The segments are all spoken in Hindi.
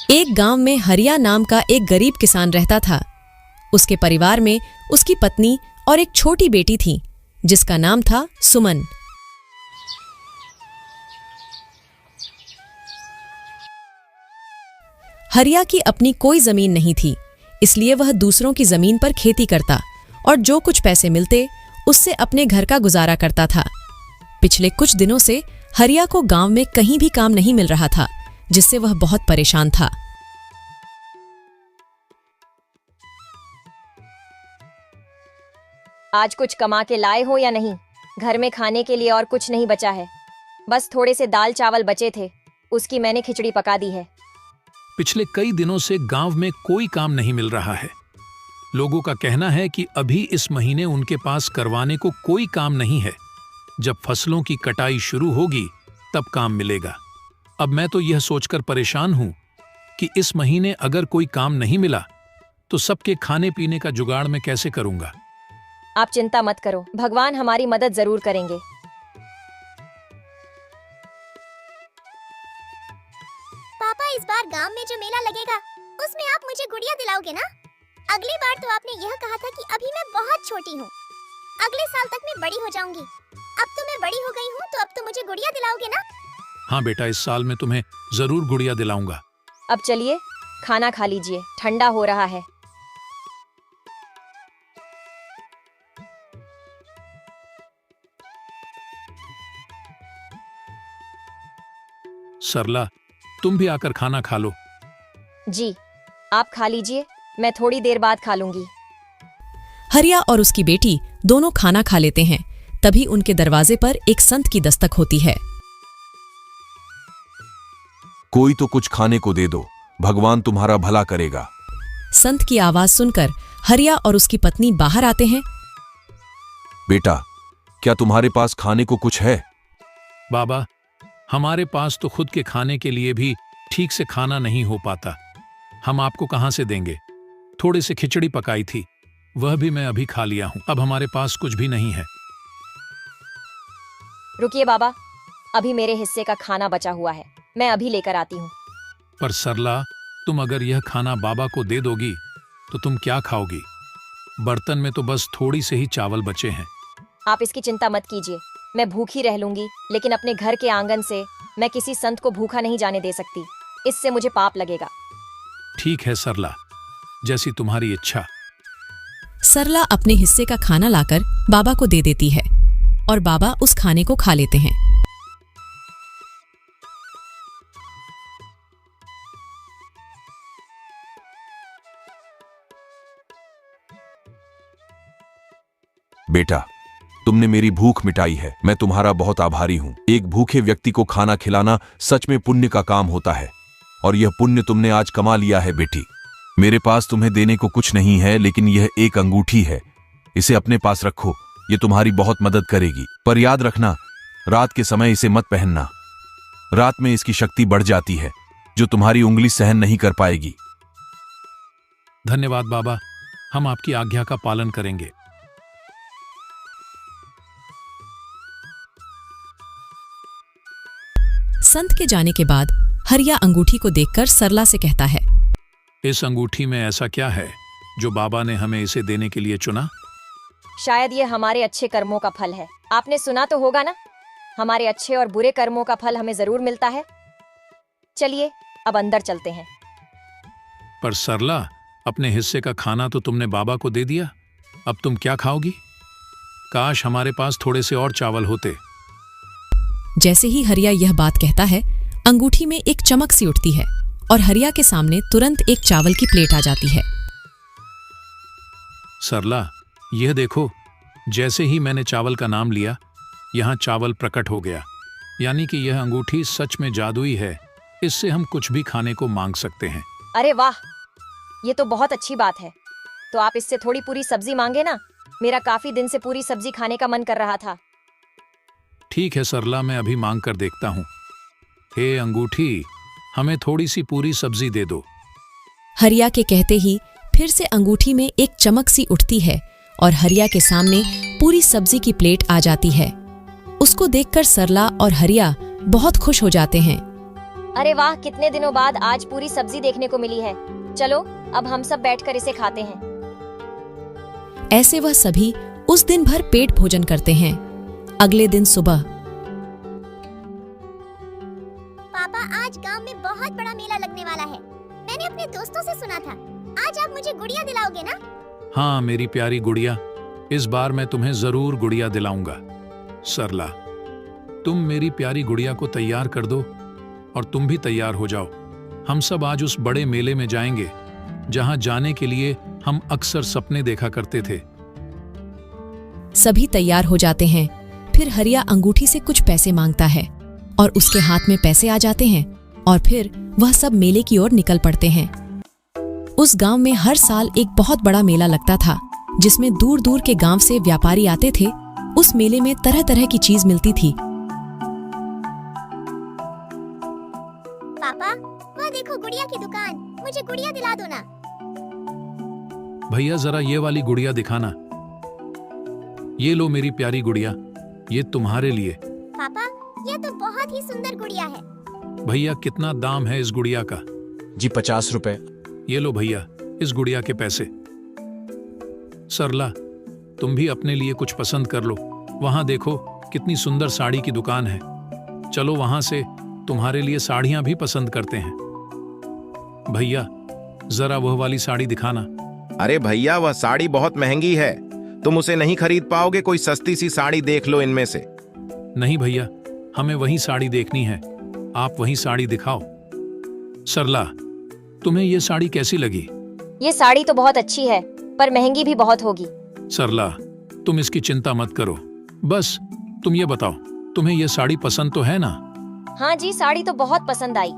एक गांव में हरिया नाम का एक गरीब किसान रहता था। उसके परिवार में उसकी पत्नी और एक छोटी बेटी थी जिसका नाम था सुमन। हरिया की अपनी कोई जमीन नहीं थी, इसलिए वह दूसरों की जमीन पर खेती करता और जो कुछ पैसे मिलते उससे अपने घर का गुजारा करता था। पिछले कुछ दिनों से हरिया को गांव में कहीं भी काम नहीं मिल रहा था, जिससे वह बहुत परेशान था। आज कुछ कमा के लाए हो या नहीं? घर में खाने के लिए और कुछ नहीं बचा है। बस थोड़े से दाल चावल बचे थे, उसकी मैंने खिचड़ी पका दी है। पिछले कई दिनों से गांव में कोई काम नहीं मिल रहा है। लोगों का कहना है कि अभी इस महीने उनके पास करवाने को कोई काम नहीं है। जब फसलों की कटाई शुरू होगी तब काम मिलेगा। अब मैं तो यह सोचकर परेशान हूं कि इस महीने अगर कोई काम नहीं मिला तो सबके खाने पीने का जुगाड़ मैं कैसे करूंगा। आप चिंता मत करो, भगवान हमारी मदद जरूर करेंगे। पापा, इस बार गांव में जो मेला लगेगा उसमें आप मुझे गुड़िया दिलाओगे ना? अगली बार तो आपने यह कहा था कि अभी मैं बहुत छोटी हूँ, अगले साल तक मैं बड़ी हो जाऊंगी। अब तो मैं बड़ी हो गई हूँ, तो अब तो मुझे गुड़िया दिलाओगे ना? हाँ बेटा, इस साल मैं तुम्हें जरूर गुड़िया दिलाऊंगा। अब चलिए खाना खा लीजिए, ठंडा हो रहा है। सरला, तुम भी आकर खाना खा लो। जी, आप खा लीजिए, मैं थोड़ी देर बाद खा लूंगी। हरिया और उसकी बेटी दोनों खाना खा लेते हैं। तभी उनके दरवाजे पर एक संत की दस्तक होती है। कोई तो कुछ खाने को दे दो, भगवान तुम्हारा भला करेगा। संत की आवाज सुनकर हरिया और उसकी पत्नी बाहर आते हैं। बेटा, क्या तुम्हारे पास खाने को कुछ है? बाबा, हमारे पास तो खुद के खाने के लिए भी ठीक से खाना नहीं हो पाता। हम आपको कहां से देंगे? थोड़े से खिचड़ी पकाई थी, वह भी मैं अभी खा लिया हूं। अब हमारे पास कुछ भी नहीं है। रुकिए बाबा, अभी मेरे हिस्से का खाना बचा हुआ है, मैं अभी लेकर आती हूँ। पर सरला, तुम अगर यह खाना बाबा को दे दोगी तो तुम क्या खाओगी? बर्तन में तो बस थोड़ी से ही चावल बचे हैं। आप इसकी चिंता मत कीजिए, मैं भूखी रह लूंगी, लेकिन अपने घर के आंगन से मैं किसी संत को भूखा नहीं जाने दे सकती। इससे मुझे पाप लगेगा। ठीक है सरला, जैसी तुम्हारी इच्छा। सरला अपने हिस्से का खाना लाकर बाबा को दे देती है और बाबा उस खाने को खा लेते हैं। बेटा, तुमने मेरी भूख मिटाई है, मैं तुम्हारा बहुत आभारी हूं। एक भूखे व्यक्ति को खाना खिलाना सच में पुण्य का काम होता है, और यह पुण्य तुमने आज कमा लिया है बेटी। मेरे पास तुम्हें देने को कुछ नहीं है, लेकिन यह एक अंगूठी है, इसे अपने पास रखो, ये तुम्हारी बहुत मदद करेगी। पर याद रखना, रात के समय इसे मत पहनना। रात में इसकी शक्ति बढ़ जाती है, जो तुम्हारी उंगली सहन नहीं कर पाएगी। धन्यवाद बाबा, हम आपकी आज्ञा का पालन करेंगे। संत के जाने के बाद हरिया अंगूठी को देखकर सरला से कहता है, इस अंगूठी में ऐसा क्या है जो बाबा ने हमें इसे देने के लिए चुना? शायद ये हमारे अच्छे कर्मों का फल है। आपने सुना तो होगा ना, हमारे अच्छे और बुरे कर्मों का फल हमें जरूर मिलता है। चलिए अब अंदर चलते हैं। पर सरला, अपने हिस्से का खाना तो तुमने बाबा को दे दिया, अब तुम क्या खाओगी? काश हमारे पास थोड़े से और चावल होते। जैसे ही हरिया यह बात कहता है, अंगूठी में एक चमक सी उठती है और हरिया के सामने तुरंत एक चावल की प्लेट आ जाती है। सरला, यह देखो, जैसे ही मैंने चावल का नाम लिया, यहाँ चावल प्रकट हो गया। यानी कि यह अंगूठी सच में जादुई है, इससे हम कुछ भी खाने को मांग सकते हैं। अरे वाह, ये तो बहुत अच्छी बात है। तो आप इससे थोड़ी पूरी सब्जी मांगे ना, मेरा काफी दिन से पूरी सब्जी खाने का मन कर रहा था। ठीक है सरला, मैं अभी मांग कर देखता हूँ। हे अंगूठी, हमें थोड़ी सी पूरी सब्जी दे दो। हरिया के कहते ही फिर से अंगूठी में एक चमक सी उठती है और हरिया के सामने पूरी सब्जी की प्लेट आ जाती है। उसको देखकर सरला और हरिया बहुत खुश हो जाते हैं। अरे वाह, कितने दिनों बाद आज पूरी सब्जी देखने को मिली है। चलो अब हम सब बैठकर इसे खाते हैं। ऐसे वह सभी उस दिन भर पेट भोजन करते हैं। अगले दिन सुबह पापा, आज गांव में बहुत बड़ा मेला लगने वाला है। मैंने अपने दोस्तों से सुना था। आज आप मुझे गुड़िया दिलाओगे ना? हाँ मेरी प्यारी गुड़िया, इस बार मैं तुम्हें जरूर गुड़िया दिलाऊंगा। सरला, तुम मेरी प्यारी गुड़िया को तैयार कर दो और तुम भी तैयार हो जाओ। हम सब आज उस बड़े मेले में जाएंगे जहां जाने के लिए हम अक्सर सपने देखा करते थे। सभी तैयार हो जाते हैं। फिर हरिया अंगूठी से कुछ पैसे मांगता है और उसके हाथ में पैसे आ जाते हैं और फिर वह सब मेले की ओर निकल पड़ते हैं। उस गांव में हर साल एक बहुत बड़ा मेला लगता था जिसमें दूर दूर के गांव से व्यापारी आते थे। उस मेले में तरह तरह की चीज मिलती थी। पापा, वह देखो गुड़िया की दुकान। मुझे गुड़िया दिला दो ना। भैया जरा ये वाली गुड़िया दिखाना। ये लो मेरी प्यारी गुड़िया, ये तुम्हारे लिए। पापा, यह तो बहुत ही सुंदर गुड़िया है। भैया कितना दाम है इस गुड़िया का? जी 50 रुपए। ये लो भैया इस गुड़िया के पैसे। सरला, तुम भी अपने लिए कुछ पसंद कर लो। वहां देखो कितनी सुंदर साड़ी की दुकान है। चलो वहां से तुम्हारे लिए साड़ियां भी पसंद करते हैं। भैया जरा वह वाली साड़ी दिखाना। अरे भैया, वह साड़ी बहुत महंगी है, तुम उसे नहीं खरीद पाओगे। कोई सस्ती सी साड़ी देख लो इनमें से। नहीं भैया, हमें वही साड़ी देखनी है। आप वही साड़ी दिखाओ। सरला, तुम्हें ये साड़ी कैसी लगी? ये साड़ी तो बहुत अच्छी है, पर महंगी भी बहुत होगी। सरला, तुम इसकी चिंता मत करो। बस तुम ये बताओ, तुम्हें ये साड़ी पसंद तो है ना? हाँ जी, साड़ी तो बहुत पसंद आई।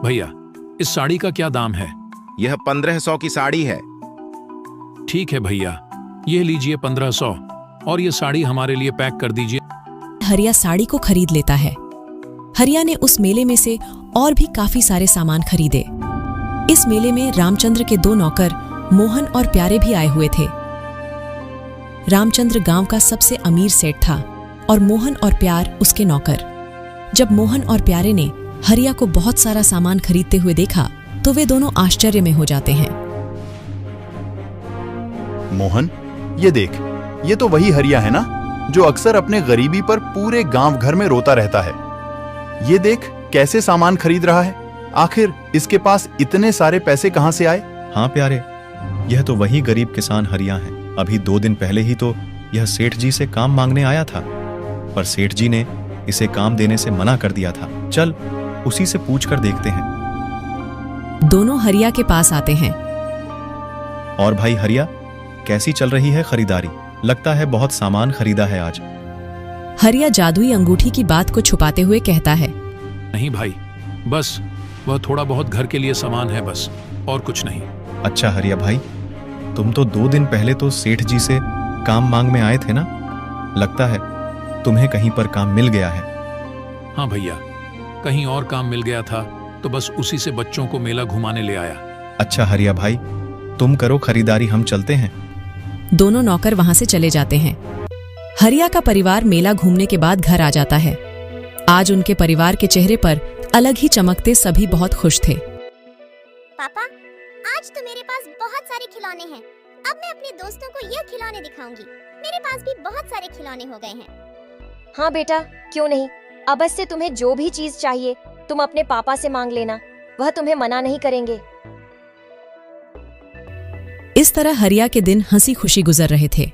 भैया इस साड़ी का क्या दाम है? यह 1500 की साड़ी है। ठीक है भैया, ये लीजिए 1500 और ये साड़ी हमारे लिए पैक कर दीजिए। हरिया साड़ी को खरीद लेता है। हरिया ने उस मेले में से और भी काफी सारे सामान खरीदे। इस मेले में रामचंद्र के 2 नौकर मोहन और प्यारे भी आए हुए थे। रामचंद्र गांव का सबसे अमीर सेठ था और मोहन और प्यार उसके नौकर। जब मोहन और प्यारे ने हरिया को बहुत सारा सामान खरीदते हुए देखा तो वे दोनों आश्चर्य में हो जाते हैं। मोहन, ये देख, ये तो वही हरिया है ना जो अक्सर अपने गरीबी पर पूरे गांव भर में रोता रहता है। ये देख कैसे सामान खरीद रहा है। आखिर इसके पास इतने सारे पैसे कहां से आए? हाँ प्यारे, यह तो वही गरीब किसान हरिया है। अभी 2 दिन पहले ही तो यह सेठ जी से काम मांगने आया था, पर सेठ जी ने इसे काम देने से मना कर दिया था। चल उसी से पूछ कर देखते हैं। दोनों हरिया के पास आते हैं। और भाई हरिया, कैसी चल रही है खरीदारी? लगता है बहुत सामान खरीदा है आज। हरिया जादुई अंगूठी की बात को छुपाते हुए कहता है। नहीं भाई, बस वह थोड़ा बहुत घर के लिए सामान है बस, और कुछ नहीं। अच्छा हरिया भाई, तुम तो 2 दिन पहले तो सेठ जी से काम मांग में आए थे ना? लगता है तुम्हें कहीं पर काम मिल गया है। हाँ भैया, कहीं और काम मिल गया था तो बस उसी से बच्चों को मेला घुमाने ले आया। अच्छा हरिया भाई, तुम करो खरीदारी, हम चलते हैं। दोनों नौकर वहां से चले जाते हैं। हरिया का परिवार मेला घूमने के बाद घर आ जाता है। आज उनके परिवार के चेहरे पर अलग ही चमकते सभी बहुत खुश थे। पापा, आज तो मेरे पास बहुत सारे खिलौने हैं। अब मैं अपने दोस्तों को यह खिलौने दिखाऊंगी। मेरे पास भी बहुत सारे खिलौने हो गए हैं। हाँ बेटा, क्यों नहीं। अब से तुम्हें जो भी चीज चाहिए तुम अपने पापा से मांग लेना, वह तुम्हें मना नहीं करेंगे। इस तरह हरिया के दिन हंसी खुशी गुजर रहे थे।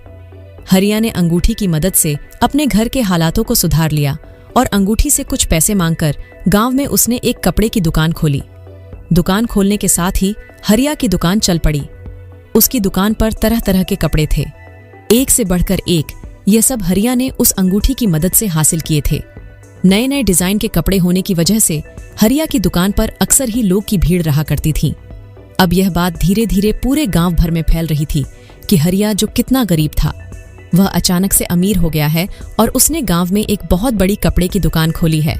हरिया ने अंगूठी की मदद से अपने घर के हालातों को सुधार लिया और अंगूठी से कुछ पैसे मांगकर गांव में उसने एक कपड़े की दुकान खोली। दुकान खोलने के साथ ही हरिया की दुकान चल पड़ी। उसकी दुकान पर तरह तरह के कपड़े थे, एक से बढ़कर एक। यह सब हरिया ने उस अंगूठी की मदद से हासिल किए थे। नए नए डिजाइन के कपड़े होने की वजह से हरिया की दुकान पर अक्सर ही लोग की भीड़ रहा करती थी। अब यह बात धीरे धीरे पूरे गांव भर में फैल रही थी कि हरिया जो कितना गरीब था वह अचानक से अमीर हो गया है और उसने गांव में एक बहुत बड़ी कपड़े की दुकान खोली है।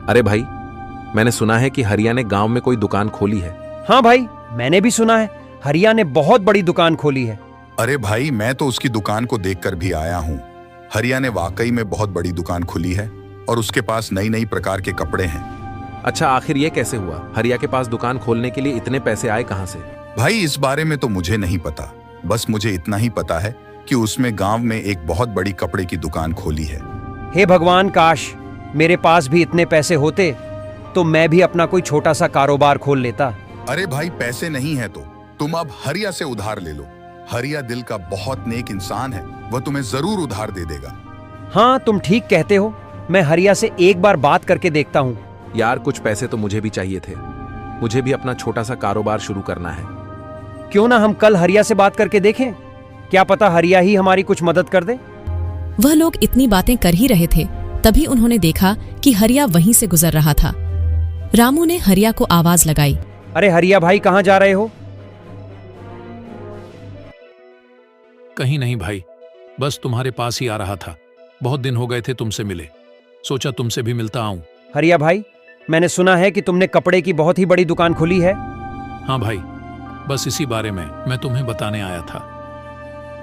अरे भाई, मैंने सुना है कि हरिया ने गांव में कोई दुकान खोली है। हाँ भाई, मैंने भी सुना है हरिया ने बहुत बड़ी दुकान खोली है। अरे भाई, मैं तो उसकी दुकान को देखकर भी आया हूँ। हरिया ने वाकई में बहुत बड़ी दुकान खुली है और उसके पास नई नई प्रकार के कपड़े हैं। अच्छा, आखिर ये कैसे हुआ? हरिया के पास दुकान खोलने के लिए इतने पैसे आए कहाँ से? भाई इस बारे में तो मुझे नहीं पता, बस मुझे इतना ही पता है कि उसमें गांव में एक बहुत बड़ी कपड़े की दुकान खोली है। हे भगवान, काश मेरे पास भी इतने पैसे होते तो मैं भी अपना कोई छोटा सा कारोबार खोल लेता। अरे भाई, पैसे नहीं है तो तुम अब हरिया से उधार ले लो। हरिया दिल का बहुत नेक इंसान है, वह तुम्हें जरूर उधार दे देगा। हाँ, तुम ठीक कहते हो, मैं हरिया से एक बार बात करके देखता हूँ। यार, कुछ पैसे तो मुझे भी चाहिए थे। मुझे भी अपना छोटा सा कारोबार शुरू करना है। क्यों ना हम कल हरिया से बात करके देखें, क्या पता हरिया ही हमारी कुछ मदद कर दे। वह लोग इतनी बातें कर ही रहे थे, तभी उन्होंने देखा कि हरिया वहीं से गुजर रहा था। रामू ने हरिया को आवाज लगाई। अरे हरिया भाई, कहाँ जा रहे हो? कहीं नहीं भाई, बस तुम्हारे पास ही आ रहा था। बहुत दिन हो गए थे तुमसे मिले, सोचा तुमसे भी मिलता आऊं। हरिया भाई, मैंने सुना है कि तुमने कपड़े की बहुत ही बड़ी दुकान खोली है। हाँ भाई, बस इसी बारे में मैं तुम्हें बताने आया था।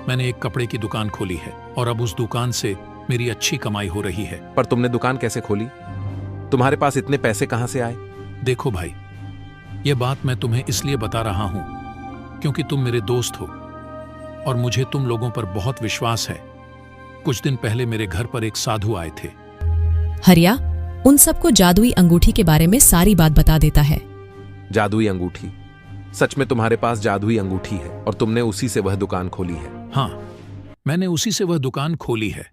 मैंने एक कपड़े की दुकान खोली है और अब उस दुकान से मेरी अच्छी कमाई हो रही है। पर तुमने दुकान कैसे खोली? तुम्हारे पास इतने पैसे कहाँ से आए? देखो भाई, ये बात मैं तुम्हें इसलिए बता रहा हूं क्योंकि तुम मेरे दोस्त हो और मुझे तुम लोगों पर बहुत विश्वास है। कुछ दिन पहले मेरे घर पर एक साधु आए थे। हरिया उन सबको जादुई अंगूठी के बारे में सारी बात बता देता है। जादुई अंगूठी? सच में तुम्हारे पास जादुई अंगूठी है और तुमने उसी से वह दुकान खोली है? हाँ, मैंने उसी से वह दुकान खोली है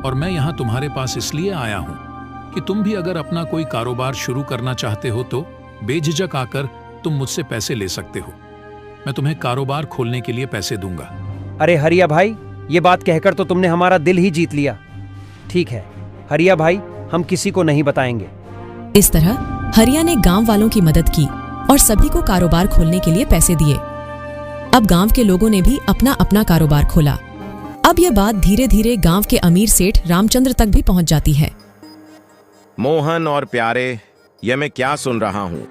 और मैं यहाँ तुम्हारे पास इसलिए आया हूँ कि तुम भी अगर अपना कोई कारोबार शुरू करना चाहते हो तो बेझिझक आकर तुम मुझसे पैसे ले सकते हो। मैं तुम्हें कारोबार खोलने के लिए पैसे दूंगा। अरे हरिया भाई, ये बात कहकर तो तुमने हमारा दिल ही जीत लिया। ठीक है हरिया भाई, हम किसी को नहीं बताएंगे। इस तरह हरिया ने गांव वालों की मदद की और सभी को कारोबार खोलने के लिए पैसे दिए। अब गांव के लोगों ने भी अपना अपना कारोबार खोला। अब यह बात धीरे धीरे गांव के अमीर सेठ रामचंद्र तक भी पहुंच जाती है। मोहन और प्यारे, यह मैं क्या सुन रहा हूँ?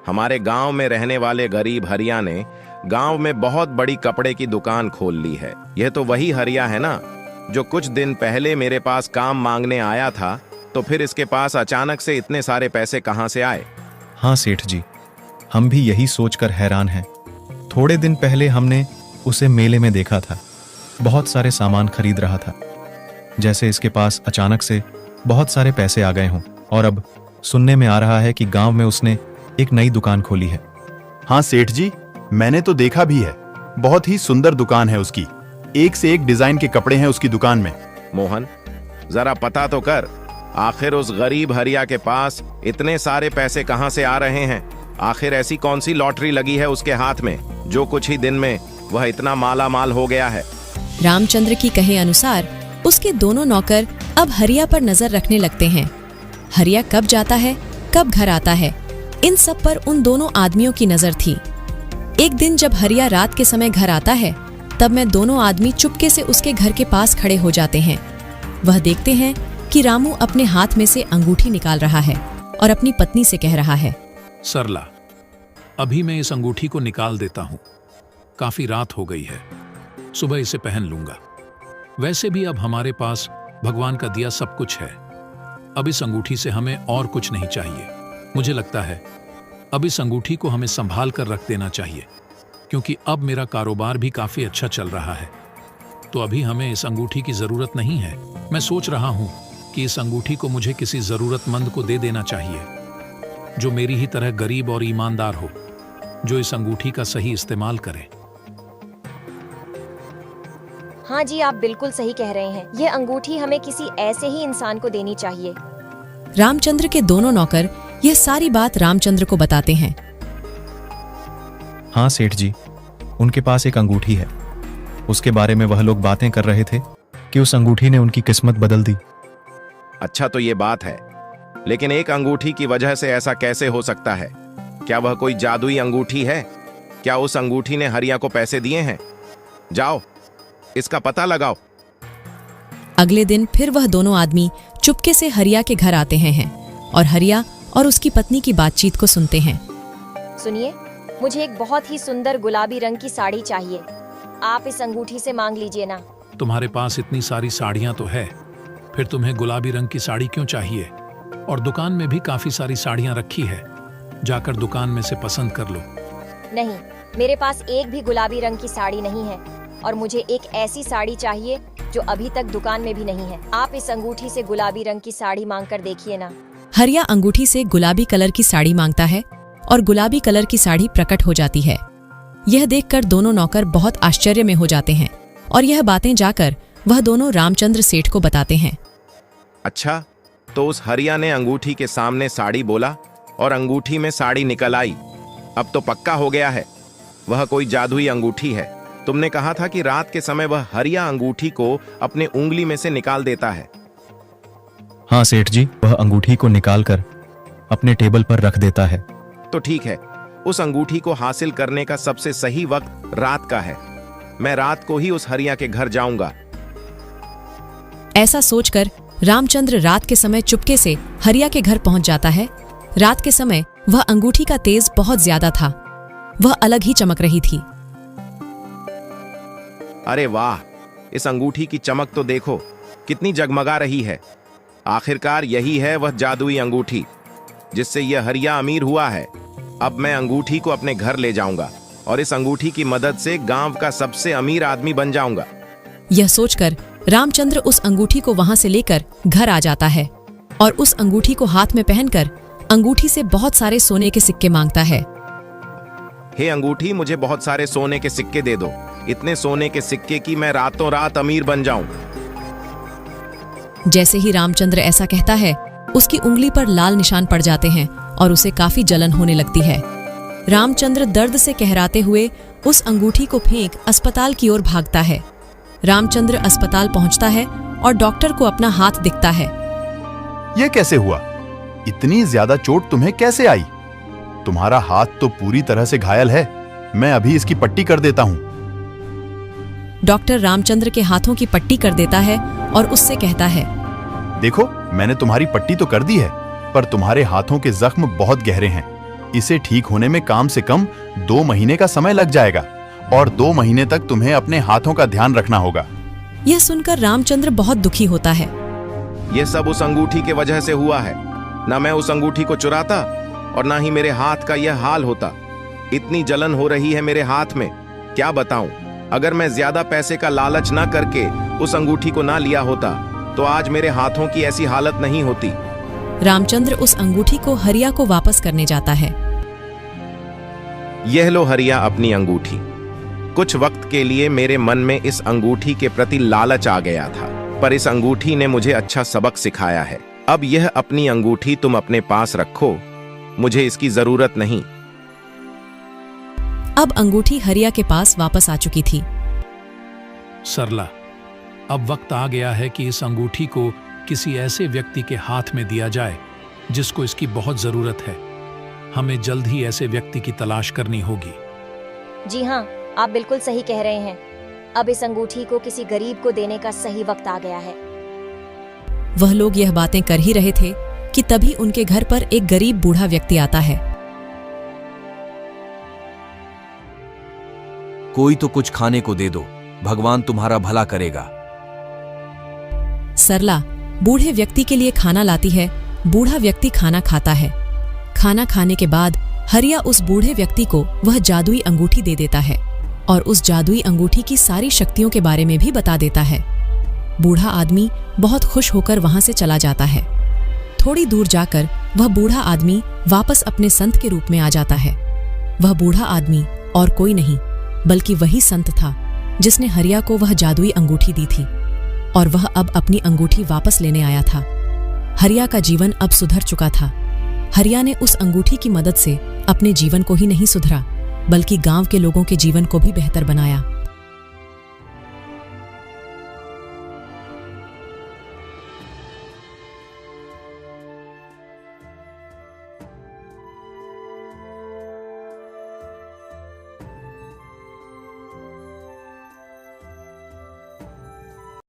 हमारे गांव में रहने वाले गरीब हरिया ने गांव में बहुत बड़ी कपड़े की दुकान खोल ली है। यह तो वही हरिया है ना जो कुछ दिन पहले मेरे पास काम मांगने आया था, तो फिर इसके पास अचानक से इतने सारे पैसे कहाँ से आए? हाँ सेठ जी, हम भी यही सोचकर हैरान हैं। थोड़े दिन पहले हमने उसे मेले में देखा था, बहुत सारे सामान खरीद रहा था, जैसे इसके पास अचानक से बहुत सारे पैसे आ गए हों। और अब सुनने में आ रहा है कि गांव में उसने एक नई दुकान खोली है। हाँ सेठ जी, मैंने तो देखा भी है। बहुत ही सुंदर दुकान है उसकी, एक से एक डिजाइन के कपड़े हैं उसकी दुकान में। मोहन, जरा पता तो कर, आखिर उस गरीब हरिया के पास इतने सारे पैसे कहाँ से आ रहे हैं? आखिर ऐसी कौन सी लॉटरी लगी है उसके हाथ में जो कुछ ही दिन में वह इतना माला माल हो गया है? रामचंद्र की कहे अनुसार उसके दोनों नौकर अब हरिया पर नजर रखने लगते हैं। हरिया कब जाता है, कब घर आता है, इन सब पर उन दोनों आदमियों की नजर थी। एक दिन जब हरिया रात के समय घर आता है, तब मैं दोनों आदमी चुपके से उसके घर के पास खड़े हो जाते हैं। वह देखते हैं कि रामू अपने हाथ में से अंगूठी निकाल रहा है और अपनी पत्नी से कह रहा है, सरला, अभी मैं इस अंगूठी को निकाल देता हूं। काफी रात हो गई है, सुबह इसे पहन लूंगा। वैसे भी अब हमारे पास भगवान का दिया सब कुछ है। अब इस अंगूठी से हमें और कुछ नहीं चाहिए। मुझे लगता है अब इस अंगूठी को हमें संभाल कर रख देना चाहिए, क्योंकि अब मेरा कारोबार भी काफी अच्छा चल रहा है। तो अभी हमें इस अंगूठी की जरूरत नहीं है। मैं सोच रहा हूं कि इस अंगूठी को मुझे किसी जरूरतमंद को दे देना चाहिए, जो मेरी ही तरह गरीब और ईमानदार हो, जो इस अंगूठी का सही इस्तेमाल करे। हाँ जी, आप बिल्कुल सही कह रहे हैं। ये अंगूठी हमें किसी ऐसे ही इंसान को देनी चाहिए। रामचंद्र के दोनों नौकर यह सारी बात रामचंद्र को बताते हैं। हाँ सेठ जी, उनके पास एक अंगूठी है। उसके बारे में वह लोग बातें कर रहे थे कि उस अंगूठी ने उनकी किस्मत बदल दी। अच्छा, तो ये बात है, लेकिन एक अंगूठी की वजह से ऐसा कैसे हो सकता है? क्या वह कोई जादुई अंगूठी है? क्या उस अंगूठी ने हरिया को पैसे दिए हैं? जाओ, इसका पता लगाओ। अगले दिन फिर वह दोनों आदमी चुपके से हरिया के घर आते हैं और हरिया और उसकी पत्नी की बातचीत को सुनते हैं। सुनिए, मुझे एक बहुत ही सुंदर गुलाबी रंग की साड़ी चाहिए। आप इस अंगूठी से मांग लीजिए ना। तुम्हारे पास इतनी सारी साड़ियां तो है, फिर तुम्हें गुलाबी रंग की साड़ी क्यों चाहिए? और दुकान में भी काफी सारी साड़ियां रखी है। जाकर दुकान में से पसंद कर लो। नहीं, मेरे पास एक भी गुलाबी रंग की साड़ी नहीं है और मुझे एक ऐसी साड़ी चाहिए जो अभी तक दुकान में भी नहीं है। आप इस अंगूठी से गुलाबी रंग की साड़ी मांग कर देखिए ना। हरिया अंगूठी से गुलाबी कलर की साड़ी मांगता है और गुलाबी कलर की साड़ी प्रकट हो जाती है। यह देखकर दोनों नौकर बहुत आश्चर्य में हो जाते हैं और यह बातें जाकर वह दोनों रामचंद्र सेठ को बताते हैं। अच्छा, तो उस हरिया ने अंगूठी के सामने साड़ी बोला और अंगूठी में साड़ी निकल आई। अब तो पक्का हो गया है, वह कोई जादुई अंगूठी है। तुमने कहा था कि रात के समय वह हरिया अंगूठी को अपने उंगली में से निकाल देता है। हाँ सेठ जी, वह अंगूठी को निकालकर अपने टेबल पर रख देता है। तो ठीक है, उस अंगूठी को हासिल करने का सबसे सही वक्त रात का है। मैं रात को ही उस हरिया के घर जाऊंगा। ऐसा सोचकर रामचंद्र रात के समय चुपके से हरिया के घर पहुंच जाता है। रात के समय वह अंगूठी का तेज बहुत ज्यादा था, वह अलग ही चमक रही थी। अरे वाह, इस अंगूठी की चमक तो देखो, कितनी जगमगा रही है। आखिरकार यही है वह जादुई अंगूठी जिससे यह हरिया अमीर हुआ है। अब मैं अंगूठी को अपने घर ले जाऊंगा और इस अंगूठी की मदद से गांव का सबसे अमीर आदमी बन जाऊंगा। यह सोचकर रामचंद्र उस अंगूठी को वहां से लेकर घर आ जाता है और उस अंगूठी को हाथ में पहनकर अंगूठी से बहुत सारे सोने के सिक्के मांगता है। हे अंगूठी, मुझे बहुत सारे सोने के सिक्के दे दो, इतने सोने के सिक्के कि मैं रातों रात अमीर बन जाऊं। जैसे ही रामचंद्र ऐसा कहता है, उसकी उंगली पर लाल निशान पड़ जाते हैं और उसे काफी जलन होने लगती है। रामचंद्र दर्द से कहराते हुए उस अंगूठी को फेंक अस्पताल की ओर भागता है। रामचंद्र अस्पताल पहुंचता है और डॉक्टर को अपना हाथ दिखता है। यह कैसे हुआ? इतनी ज्यादा चोट तुम्हें कैसे आई? तुम्हारा हाथ तो पूरी तरह से घायल है। मैं अभी इसकी पट्टी कर देता हूं। डॉक्टर रामचंद्र के हाथों की पट्टी कर देता है और उससे कहता है, देखो, मैंने तुम्हारी पट्टी तो कर दी है, पर तुम्हारे हाथों के जख्म बहुत गहरे हैं। इसे ठीक होने में कम से कम 2 महीने का समय लग जाएगा और 2 महीने तक तुम्हें अपने हाथों का ध्यान रखना होगा। यह सुनकर रामचंद्र बहुत दुखी होता है। यह सब उस अंगूठी के वजह से हुआ है। ना मैं उस अंगूठी को चुराता और ना ही मेरे हाथ का यह हाल होता। इतनी जलन हो रही है मेरे हाथ में, क्या बताऊं। अगर मैं ज्यादा पैसे का लालच ना करके उस अंगूठी को ना लिया होता तो आज मेरे हाथों की ऐसी हालत नहीं होती। रामचंद्र उस अंगूठी को हरिया को वापस करने जाता है। यह लो हरिया अपनी अंगूठी। कुछ वक्त के लिए मेरे मन में इस अंगूठी के प्रति लालच आ गया था, पर इस अंगूठी ने मुझे अच्छा सबक सिखाया है। अब यह अपनी अंगूठी तुम अपने पास रखो, मुझे इसकी जरूरत नहीं। अब अंगूठी हरिया के पास वापस आ चुकी थी। सरला, अब वक्त आ गया है कि इस अंगूठी को किसी ऐसे व्यक्ति के हाथ में दिया जाए जिसको इसकी बहुत जरूरत है। हमें जल्द ही ऐसे व्यक्ति की तलाश करनी होगी। जी हाँ, आप बिल्कुल सही कह रहे हैं। अब इस अंगूठी को किसी गरीब को देने का सही वक्त आ गया है। वह लोग यह बातें कर ही रहे थे कि तभी उनके घर पर एक गरीब बूढ़ा व्यक्ति आता है। कोई तो कुछ खाने को दे दो, भगवान तुम्हारा भला करेगा। सरला बूढ़े व्यक्ति के लिए खाना लाती है। बूढ़ा व्यक्ति खाना खाता है। खाना खाने के बाद हरिया उस बूढ़े व्यक्ति को वह जादुई अंगूठी दे देता है और उस जादुई अंगूठी की सारी शक्तियों के बारे में भी बता देता है। बूढ़ा आदमी बहुत खुश होकर वहां से चला जाता है। थोड़ी दूर जाकर वह बूढ़ा आदमी वापस अपने संत के रूप में आ जाता है। वह बूढ़ा आदमी और कोई नहीं बल्कि वही संत था जिसने हरिया को वह जादुई अंगूठी दी थी और वह अब अपनी अंगूठी वापस लेने आया था। हरिया का जीवन अब सुधर चुका था। हरिया ने उस अंगूठी की मदद से अपने जीवन को ही नहीं सुधरा बल्कि गांव के लोगों के जीवन को भी बेहतर बनाया।